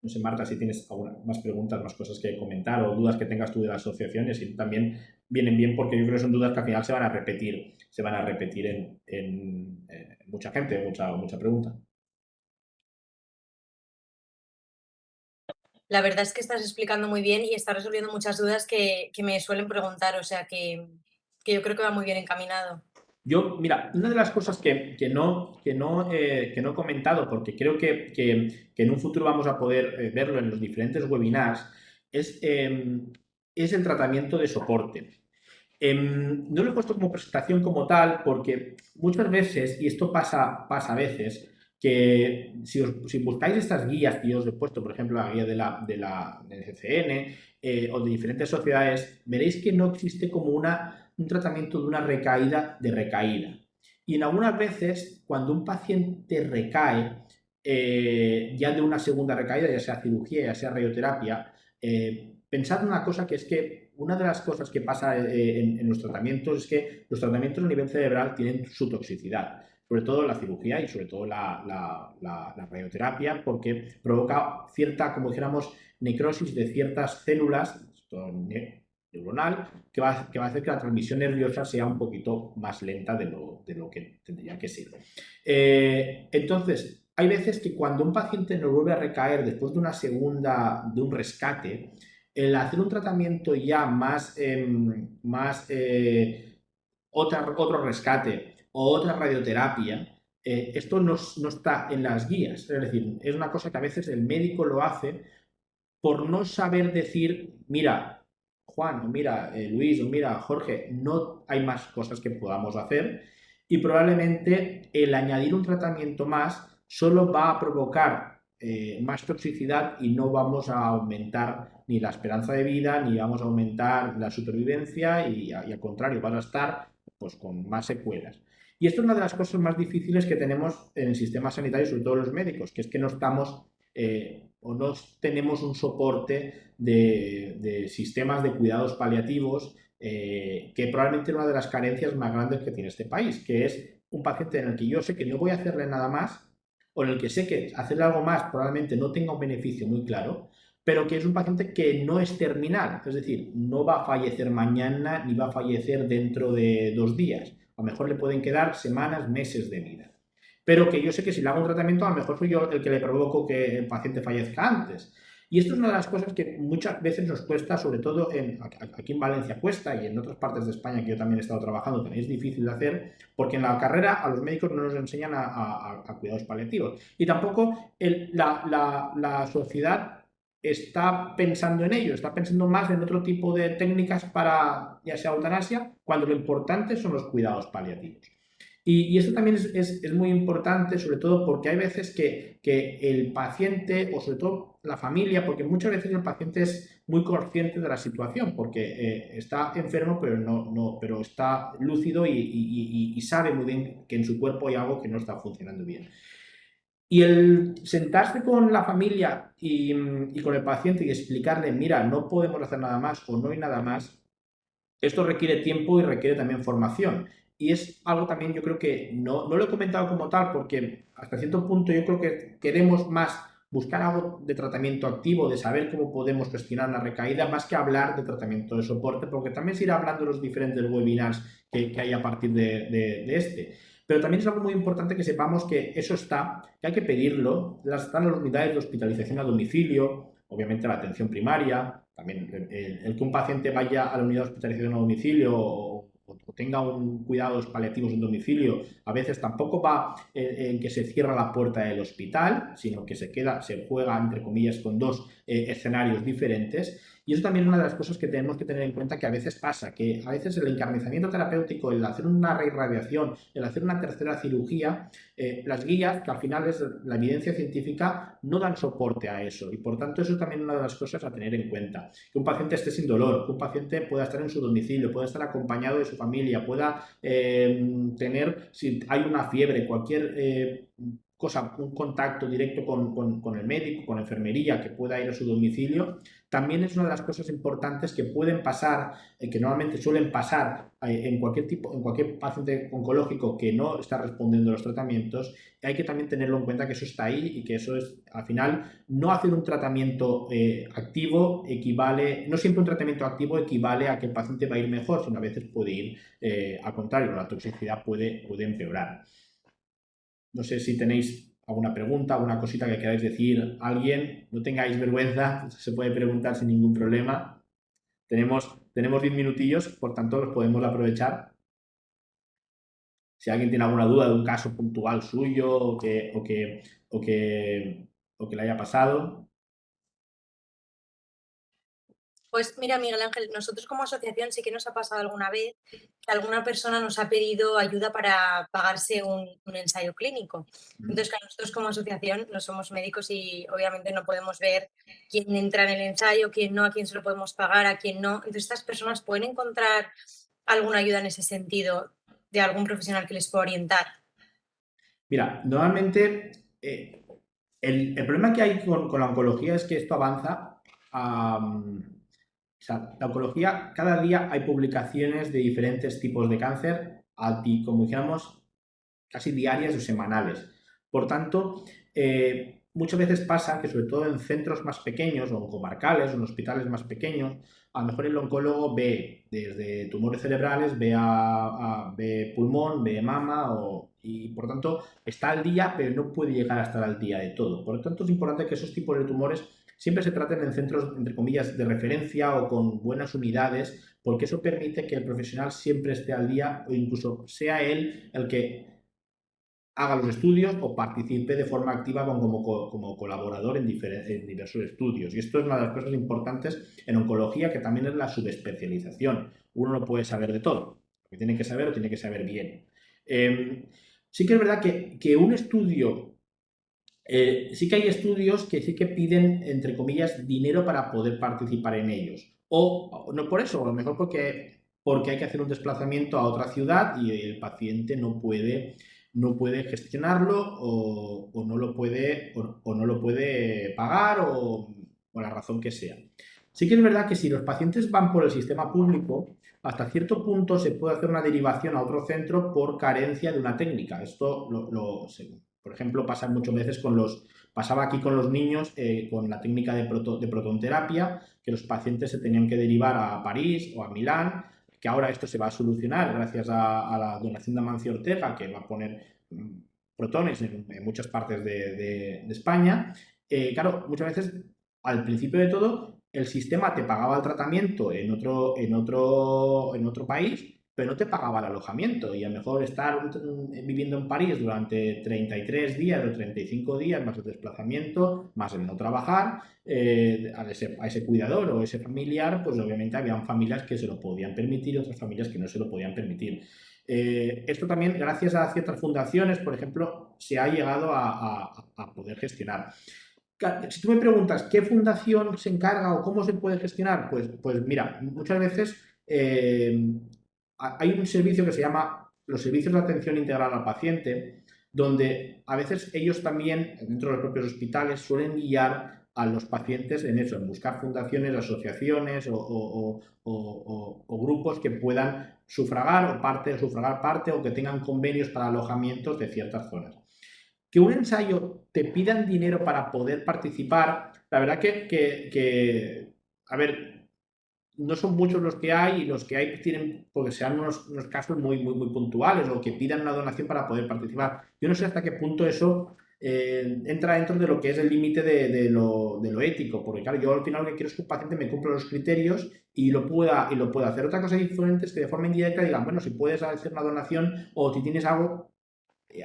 No sé, Marta, si tienes más preguntas, más cosas que comentar o dudas que tengas tú de las asociaciones y también vienen bien porque yo creo que son dudas que al final se van a repetir se van a repetir en mucha gente, mucha pregunta. La verdad es que estás explicando muy bien y estás resolviendo muchas dudas que me suelen preguntar, o sea que yo creo que va muy bien encaminado. Yo, mira, una de las cosas que no he comentado, porque creo que en un futuro vamos a poder verlo en los diferentes webinars, es el tratamiento de soporte. No lo he puesto como presentación como tal porque muchas veces, y esto pasa a veces, que si buscáis estas guías que yo os he puesto, por ejemplo, la guía del CCN o de diferentes sociedades, veréis que no existe como un tratamiento de una recaída de recaída. Y en algunas veces, cuando un paciente recae, ya de una segunda recaída, ya sea cirugía, ya sea radioterapia, pensad una cosa que es que una de las cosas que pasa en los tratamientos es que los tratamientos a nivel cerebral tienen su toxicidad, sobre todo la cirugía y sobre todo la radioterapia, porque provoca cierta, como dijéramos, necrosis de ciertas células neuronal que va a hacer que la transmisión nerviosa sea un poquito más lenta de lo que tendría que ser. Entonces, hay veces que cuando un paciente nos vuelve a recaer después de de un rescate, el hacer un tratamiento ya otro rescate o otra radioterapia, esto no está en las guías. Es decir, es una cosa que a veces el médico lo hace por no saber decir, mira, Juan, o mira, Luis, o mira, Jorge, no hay más cosas que podamos hacer y probablemente el añadir un tratamiento más solo va a provocar más toxicidad y no vamos a aumentar ni la esperanza de vida, ni vamos a aumentar la supervivencia y al contrario, van a estar pues, con más secuelas. Y esto es una de las cosas más difíciles que tenemos en el sistema sanitario, sobre todo los médicos, que es que no estamos o no tenemos un soporte de sistemas de cuidados paliativos, que probablemente es una de las carencias más grandes que tiene este país, que es un paciente en el que yo sé que no voy a hacerle nada más, o en el que sé que hacerle algo más probablemente no tenga un beneficio muy claro, pero que es un paciente que no es terminal, es decir, no va a fallecer mañana ni va a fallecer dentro de 2 días. A lo mejor le pueden quedar semanas, meses de vida. Pero que yo sé que si le hago un tratamiento, a lo mejor soy yo el que le provoco que el paciente fallezca antes. Y esto es una de las cosas que muchas veces nos cuesta, sobre todo aquí en Valencia cuesta y en otras partes de España que yo también he estado trabajando, también es difícil de hacer, porque en la carrera a los médicos no nos enseñan a cuidados paliativos. Y tampoco la sociedad está pensando en ello, está pensando más en otro tipo de técnicas para, ya sea eutanasia, cuando lo importante son los cuidados paliativos. Y esto también es muy importante, sobre todo porque hay veces que el paciente, o sobre todo la familia, porque muchas veces el paciente es muy consciente de la situación, porque está enfermo, pero está lúcido y sabe muy bien que en su cuerpo hay algo que no está funcionando bien. Y el sentarse con la familia y con el paciente y explicarle, mira, no podemos hacer nada más o no hay nada más, esto requiere tiempo y requiere también formación. Y es algo también, yo creo que no lo he comentado como tal, porque hasta cierto punto yo creo que queremos más buscar algo de tratamiento activo, de saber cómo podemos gestionar una recaída, más que hablar de tratamiento de soporte, porque también se irá hablando de los diferentes webinars que hay a partir de este. Pero también es algo muy importante que sepamos que eso está, que hay que pedirlo, están las unidades de hospitalización a domicilio, obviamente la atención primaria, también el que un paciente vaya a la unidad de hospitalización a domicilio o tenga un cuidados paliativos en domicilio, a veces tampoco va en que se cierra la puerta del hospital, sino que se juega, entre comillas, con dos escenarios diferentes. Y eso también es una de las cosas que tenemos que tener en cuenta que a veces pasa, que a veces el encarnizamiento terapéutico, el hacer una reirradiación, el hacer una tercera cirugía, las guías, que al final es la evidencia científica, no dan soporte a eso. Y por tanto eso es también una de las cosas a tener en cuenta. Que un paciente esté sin dolor, que un paciente pueda estar en su domicilio, pueda estar acompañado de su familia, pueda tener, si hay una fiebre, cualquier un contacto directo con el médico, con la enfermería, que pueda ir a su domicilio, también es una de las cosas importantes que pueden pasar, que normalmente suelen pasar en cualquier paciente oncológico que no está respondiendo a los tratamientos. Hay que también tenerlo en cuenta que eso está ahí y que eso es, al final, no hacer un tratamiento activo equivale, no siempre un tratamiento activo equivale a que el paciente va a ir mejor, sino a veces puede ir al contrario, la toxicidad puede empeorar. No sé si tenéis alguna pregunta, alguna cosita que queráis decir a alguien, no tengáis vergüenza, se puede preguntar sin ningún problema. Tenemos 10 minutillos, por tanto los podemos aprovechar. Si alguien tiene alguna duda de un caso puntual suyo o que le haya pasado. Pues mira, Miguel Ángel, nosotros como asociación sí que nos ha pasado alguna vez que alguna persona nos ha pedido ayuda para pagarse un ensayo clínico. Entonces, claro, nosotros como asociación no somos médicos y obviamente no podemos ver quién entra en el ensayo, quién no, a quién se lo podemos pagar, a quién no. Entonces, estas personas pueden encontrar alguna ayuda en ese sentido de algún profesional que les pueda orientar. Mira, normalmente el problema que hay con la oncología es que esto avanza. O sea, la oncología, cada día hay publicaciones de diferentes tipos de cáncer, como dijéramos, casi diarias o semanales. Por tanto, muchas veces pasa que sobre todo en centros más pequeños o en comarcales o en hospitales más pequeños, a lo mejor el oncólogo ve desde tumores cerebrales, ve pulmón, ve mama y por tanto está al día, pero no puede llegar a estar al día de todo. Por lo tanto, es importante que esos tipos de tumores siempre se traten en centros, entre comillas, de referencia o con buenas unidades, porque eso permite que el profesional siempre esté al día o incluso sea él el que haga los estudios o participe de forma activa como colaborador en diversos estudios. Y esto es una de las cosas importantes en oncología, que también es la subespecialización. Uno no puede saber de todo. Lo que tiene que saber, lo tiene que saber bien. Sí que es verdad que un estudio, sí que hay estudios que sí que piden, entre comillas, dinero para poder participar en ellos. O no por eso, a lo mejor porque hay que hacer un desplazamiento a otra ciudad y el paciente no puede gestionarlo o no lo puede pagar o la razón que sea. Sí que es verdad que si los pacientes van por el sistema público, hasta cierto punto se puede hacer una derivación a otro centro por carencia de una técnica. Esto, por ejemplo, pasaba aquí con los niños con la técnica de protonterapia, que los pacientes se tenían que derivar a París o a Milán, que ahora esto se va a solucionar gracias a la donación de Amancio Ortega, que va a poner protones en muchas partes de España. Claro, muchas veces, al principio de todo, el sistema te pagaba el tratamiento en otro país, pero no te pagaba el alojamiento. Y a lo mejor estar viviendo en París durante 33 días o 35 días, más el desplazamiento, más el no trabajar, a ese cuidador o ese familiar, pues obviamente habían familias que se lo podían permitir y otras familias que no se lo podían permitir. Esto también, gracias a ciertas fundaciones, por ejemplo, se ha llegado a poder gestionar. Si tú me preguntas qué fundación se encarga o cómo se puede gestionar, pues mira, muchas veces hay un servicio que se llama los servicios de atención integral al paciente, donde a veces ellos también, dentro de los propios hospitales, suelen guiar a los pacientes en eso, en buscar fundaciones, asociaciones o grupos que puedan sufragar parte o que tengan convenios para alojamientos de ciertas zonas. Que un ensayo te pidan dinero para poder participar, la verdad a ver, no son muchos los que hay y los que hay tienen, porque sean unos casos muy, muy, muy puntuales o que pidan una donación para poder participar. Yo no sé hasta qué punto eso entra dentro de lo que es el límite de lo ético, porque claro, yo al final lo que quiero es que un paciente me cumpla los criterios y lo pueda hacer. Otra cosa diferente es que de forma indirecta digan, bueno, si puedes hacer una donación o si tienes algo,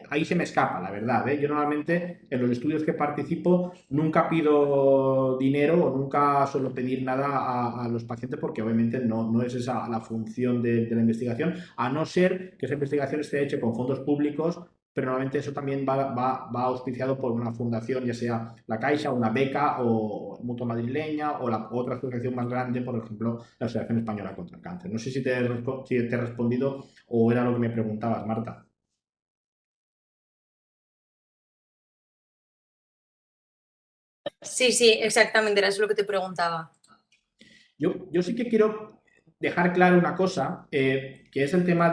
ahí se me escapa, la verdad. Yo normalmente en los estudios que participo nunca pido dinero o nunca suelo pedir nada a los pacientes porque obviamente no es esa la función de la investigación, a no ser que esa investigación esté hecha con fondos públicos, pero normalmente eso también va auspiciado por una fundación, ya sea la Caixa, una beca o Mutua Madrileña o la otra asociación más grande, por ejemplo, la Asociación Española contra el Cáncer. No sé si te he respondido o era lo que me preguntabas, Marta. Sí, sí, exactamente, era eso lo que te preguntaba. Yo sí que quiero dejar claro una cosa, que es el tema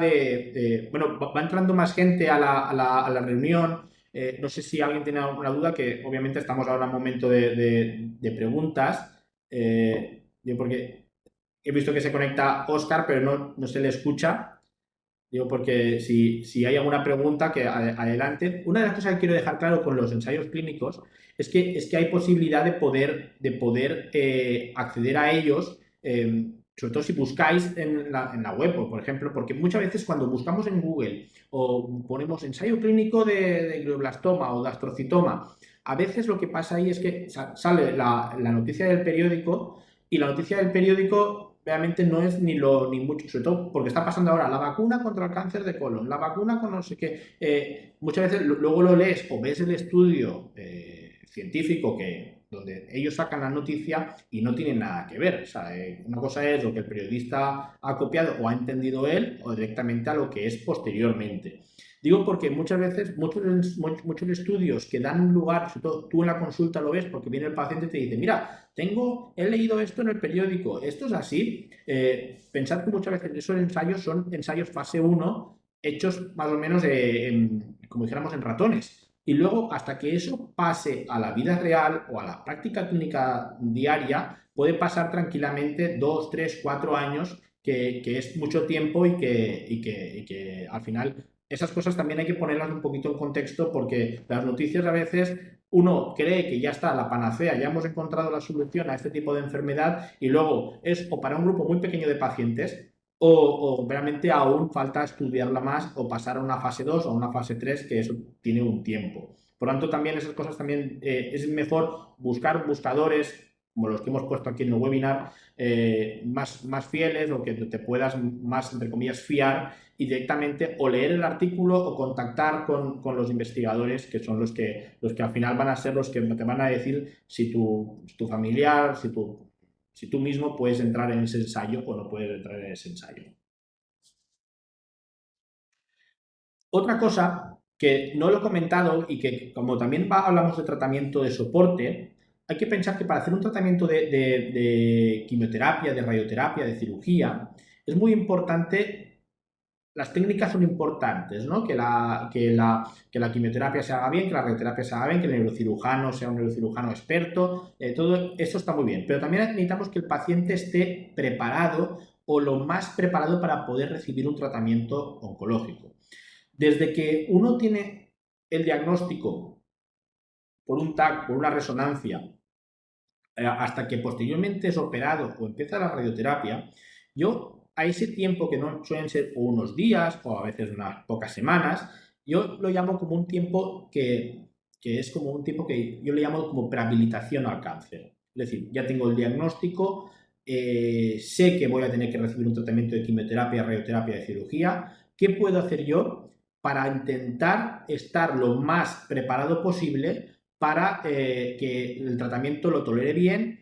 bueno, va entrando más gente a la reunión. No sé si alguien tiene alguna duda, que obviamente estamos ahora en un momento de preguntas. Yo porque he visto que se conecta Oscar, pero no se le escucha. Digo, porque si hay alguna pregunta, que adelante. Una de las cosas que quiero dejar claro con los ensayos clínicos es que hay posibilidad de poder acceder a ellos, sobre todo si buscáis en la web, por ejemplo, porque muchas veces cuando buscamos en Google o ponemos ensayo clínico de glioblastoma o de astrocitoma, a veces lo que pasa ahí es que sale la noticia del periódico, y la noticia del periódico realmente no es ni mucho, sobre todo porque está pasando ahora la vacuna contra el cáncer de colon, la vacuna con no sé qué. Muchas veces luego lo lees o ves el estudio científico donde ellos sacan la noticia y no tienen nada que ver. O sea, una cosa es lo que el periodista ha copiado o ha entendido él, o directamente a lo que es posteriormente. Digo porque muchas veces, muchos estudios que dan lugar, sobre todo tú en la consulta lo ves, porque viene el paciente y te dice, mira, he leído esto en el periódico, esto es así. Pensad que muchas veces esos ensayos son ensayos fase uno, hechos más o menos, como dijéramos, en ratones. Y luego, hasta que eso pase a la vida real o a la práctica clínica diaria, puede pasar tranquilamente 2, 3, 4 años, que es mucho tiempo, y que al final esas cosas también hay que ponerlas un poquito en contexto, porque las noticias a veces uno cree que ya está la panacea, ya hemos encontrado la solución a este tipo de enfermedad, y luego es o para un grupo muy pequeño de pacientes, o realmente aún falta estudiarla más o pasar a una fase 2 o a una fase 3, que eso tiene un tiempo. Por lo tanto, también esas cosas también, es mejor buscar buscadores como los que hemos puesto aquí en el webinar, más fieles, o que te puedas más, entre comillas, fiar, y directamente o leer el artículo o contactar con los investigadores, que son los que al final van a ser los que te van a decir si tu familiar, si tú mismo puedes entrar en ese ensayo o no puedes entrar en ese ensayo. Otra cosa que no lo he comentado, y que como también hablamos de tratamiento de soporte, hay que pensar que para hacer un tratamiento de quimioterapia, de radioterapia, de cirugía, es muy importante. Las técnicas son importantes, ¿no? Que la quimioterapia se haga bien, que la radioterapia se haga bien, que el neurocirujano sea un neurocirujano experto, todo eso está muy bien. Pero también necesitamos que el paciente esté preparado, o lo más preparado, para poder recibir un tratamiento oncológico. Desde que uno tiene el diagnóstico por un TAC, por una resonancia, hasta que posteriormente es operado o empieza la radioterapia, yo a ese tiempo, que no suelen ser unos días o a veces unas pocas semanas, yo lo llamo como un tiempo que es como un tiempo que yo le llamo como prehabilitación al cáncer. Es decir, ya tengo el diagnóstico, sé que voy a tener que recibir un tratamiento de quimioterapia, radioterapia, de cirugía. ¿Qué puedo hacer yo para intentar estar lo más preparado posible para que el tratamiento lo tolere bien,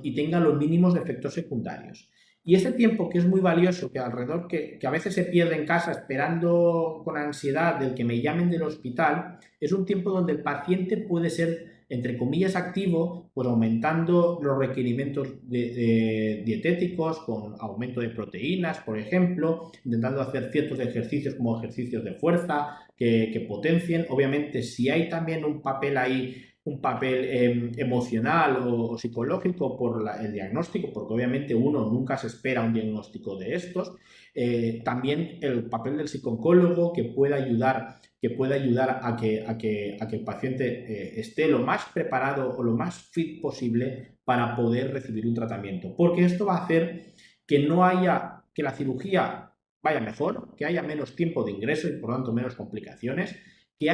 y tenga los mínimos de efectos secundarios? Y este tiempo, que es muy valioso, que alrededor, que a veces se pierde en casa esperando con ansiedad del que me llamen del hospital, es un tiempo donde el paciente puede ser, entre comillas, activo, pues aumentando los requerimientos dietéticos, con aumento de proteínas, por ejemplo, intentando hacer ciertos ejercicios como ejercicios de fuerza, que potencien. Obviamente, si hay también un papel ahí, un papel emocional o psicológico por el diagnóstico, porque obviamente uno nunca se espera un diagnóstico de estos. También el papel del psicooncólogo, que puede ayudar a que el paciente esté lo más preparado o lo más fit posible para poder recibir un tratamiento. Porque esto va a hacer que la cirugía vaya mejor, que haya menos tiempo de ingreso y por lo tanto menos complicaciones, que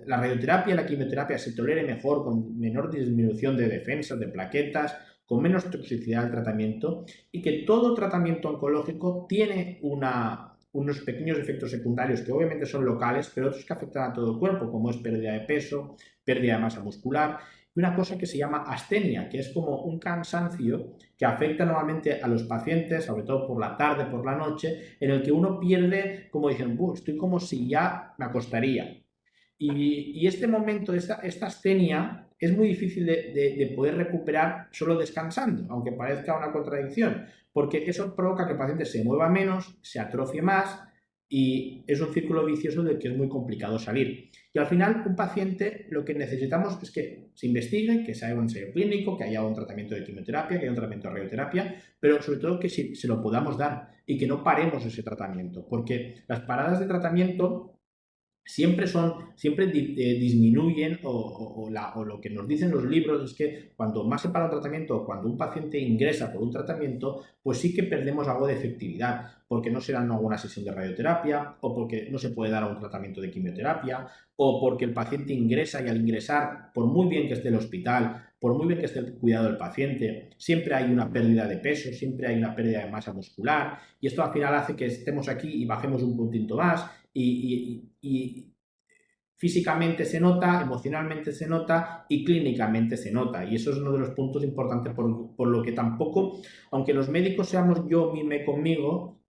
la radioterapia, la quimioterapia se tolere mejor, con menor disminución de defensas, de plaquetas, con menos toxicidad del tratamiento, y que todo tratamiento oncológico tiene unos pequeños efectos secundarios que obviamente son locales, pero otros que afectan a todo el cuerpo, como es pérdida de peso, pérdida de masa muscular, y una cosa que se llama astenia, que es como un cansancio que afecta normalmente a los pacientes, sobre todo por la tarde, por la noche, en el que uno pierde, como dicen, estoy como si ya me acostaría. Y este momento, esta astenia, es muy difícil de poder recuperar solo descansando, aunque parezca una contradicción, porque eso provoca que el paciente se mueva menos, se atrofie más y es un círculo vicioso del que es muy complicado salir. Y al final, un paciente lo que necesitamos es que se investigue, que se haga un ensayo clínico, que haya un tratamiento de quimioterapia, que haya un tratamiento de radioterapia, pero sobre todo que se lo podamos dar y que no paremos ese tratamiento, porque las paradas de tratamiento siempre disminuyen o lo que nos dicen los libros es que cuando más se para un tratamiento o cuando un paciente ingresa por un tratamiento, pues sí que perdemos algo de efectividad, porque no se da alguna sesión de radioterapia o porque no se puede dar un tratamiento de quimioterapia o porque el paciente ingresa y al ingresar, por muy bien que esté el hospital, por muy bien que esté el cuidado del paciente, siempre hay una pérdida de peso, siempre hay una pérdida de masa muscular y esto al final hace que estemos aquí y bajemos un puntito más y físicamente se nota, emocionalmente se nota y clínicamente se nota. Y eso es uno de los puntos importantes por lo que tampoco, aunque los médicos seamos yo mime conmigo,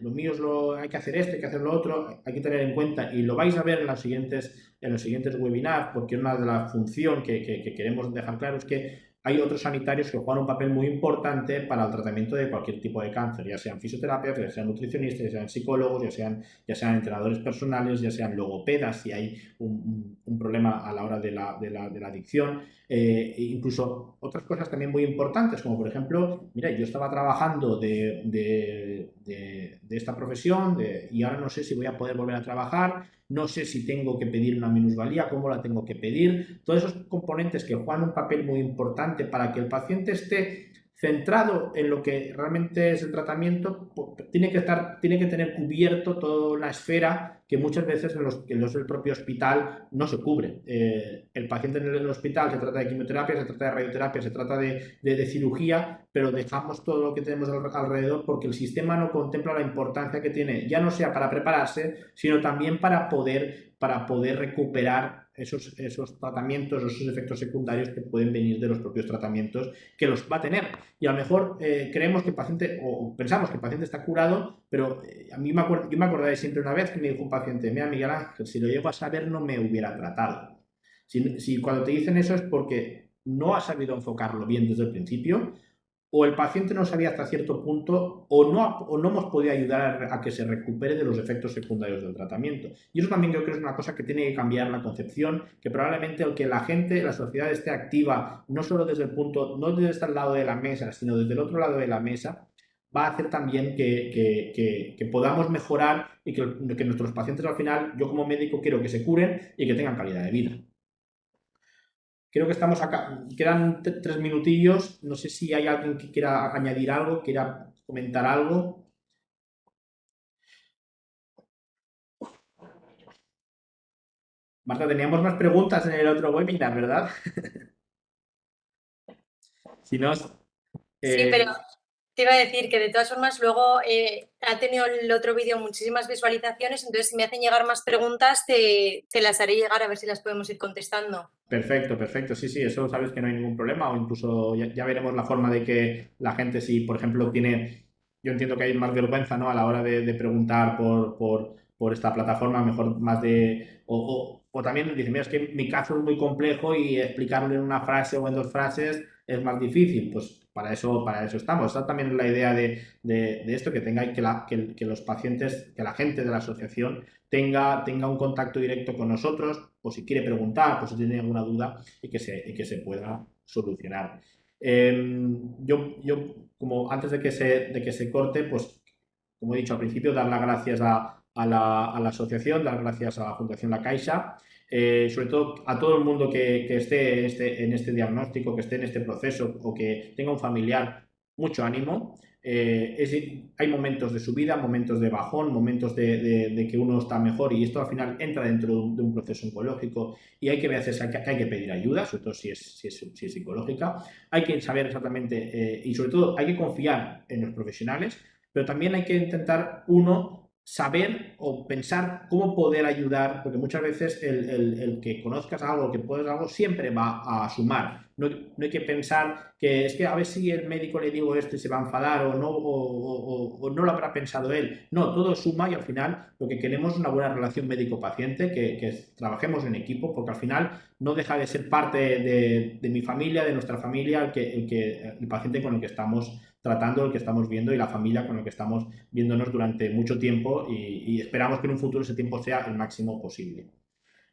lo mío hay que hacer esto, hay que hacer lo otro, hay que tener en cuenta, y lo vais a ver en los siguientes webinars, porque una de las funciones que queremos dejar claro es que hay otros sanitarios que juegan un papel muy importante para el tratamiento de cualquier tipo de cáncer, ya sean fisioterapias, ya sean nutricionistas, ya sean psicólogos, ya sean entrenadores personales, ya sean logopedas, si hay un problema a la hora de la adicción. E incluso otras cosas también muy importantes, como por ejemplo, mira, yo estaba trabajando de esta profesión y ahora no sé si voy a poder volver a trabajar, no sé si tengo que pedir una minusvalía, cómo la tengo que pedir. Todos esos componentes que juegan un papel muy importante para que el paciente esté centrado en lo que realmente es el tratamiento, tiene que tener cubierto toda la esfera que muchas veces en el propio hospital no se cubre. El paciente en el hospital se trata de quimioterapia, se trata de radioterapia, se trata de cirugía, pero dejamos todo lo que tenemos alrededor porque el sistema no contempla la importancia que tiene, ya no sea para prepararse, sino también para poder recuperar esos tratamientos o esos efectos secundarios que pueden venir de los propios tratamientos que los va a tener. Y a lo mejor creemos que el paciente, o pensamos que el paciente está curado, pero yo me acordaré siempre una vez que me dijo un paciente: mira, Miguel Ángel, si lo llego a saber no me hubiera tratado. Si cuando te dicen eso es porque no has sabido enfocarlo bien desde el principio, o el paciente no sabía hasta cierto punto, o no hemos podido ayudar a que se recupere de los efectos secundarios del tratamiento. Y eso también yo creo que es una cosa que tiene que cambiar la concepción, que probablemente el que la sociedad esté activa, no solo desde el punto, no desde este lado de la mesa, sino desde el otro lado de la mesa, va a hacer también que podamos mejorar y que nuestros pacientes al final, yo como médico quiero que se curen y que tengan calidad de vida. Creo que estamos acá, quedan 3 minutillos, no sé si hay alguien que quiera añadir algo, quiera comentar algo. Marta, teníamos más preguntas en el otro webinar, ¿verdad? Si no, Sí, pero te iba a decir que de todas formas luego ha tenido el otro vídeo muchísimas visualizaciones, entonces si me hacen llegar más preguntas te las haré llegar a ver si las podemos ir contestando. perfecto, sí, eso sabes que no hay ningún problema, o incluso ya veremos la forma de que la gente, si por ejemplo yo entiendo que hay más vergüenza, ¿no?, a la hora de preguntar por esta plataforma, mejor más o también dicen: mira, es que mi caso es muy complejo y explicarlo en una frase o en 2 frases es más difícil. Pues para eso estamos. Esta también es la idea de esto, que que los pacientes, que la gente de la asociación tenga un contacto directo con nosotros, o si quiere preguntar, pues si tiene alguna duda, y que se pueda solucionar. Yo, como antes de que se corte, pues como he dicho al principio, dar las gracias a la asociación, dar gracias a la Fundación La Caixa, sobre todo a todo el mundo que esté en este diagnóstico, que esté en este proceso o que tenga un familiar, mucho ánimo. Hay momentos de subida, momentos de bajón, momentos de que uno está mejor, y esto al final entra dentro de un proceso oncológico, y hay que veces que hay que pedir ayuda, sobre todo si es psicológica. Hay que saber exactamente y sobre todo hay que confiar en los profesionales, pero también hay que intentar saber o pensar cómo poder ayudar, porque muchas veces el que conozcas algo, que puedes algo, siempre va a sumar. no hay que pensar que es que a ver si el médico le digo esto y se va a enfadar o no, o no lo habrá pensado él. No, todo suma y al final lo que queremos es una buena relación médico-paciente, que trabajemos en equipo, porque al final no deja de ser parte de mi familia, de nuestra familia, el paciente con el que estamos tratando, el que estamos viendo y la familia con la que estamos viéndonos durante mucho tiempo y esperamos que en un futuro ese tiempo sea el máximo posible.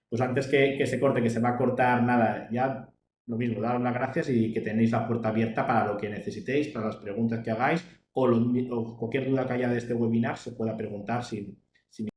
Pues antes que se corte, que se va a cortar, nada, ya lo mismo, daros las gracias y que tenéis la puerta abierta para lo que necesitéis, para las preguntas que hagáis o cualquier duda que haya de este webinar se pueda preguntar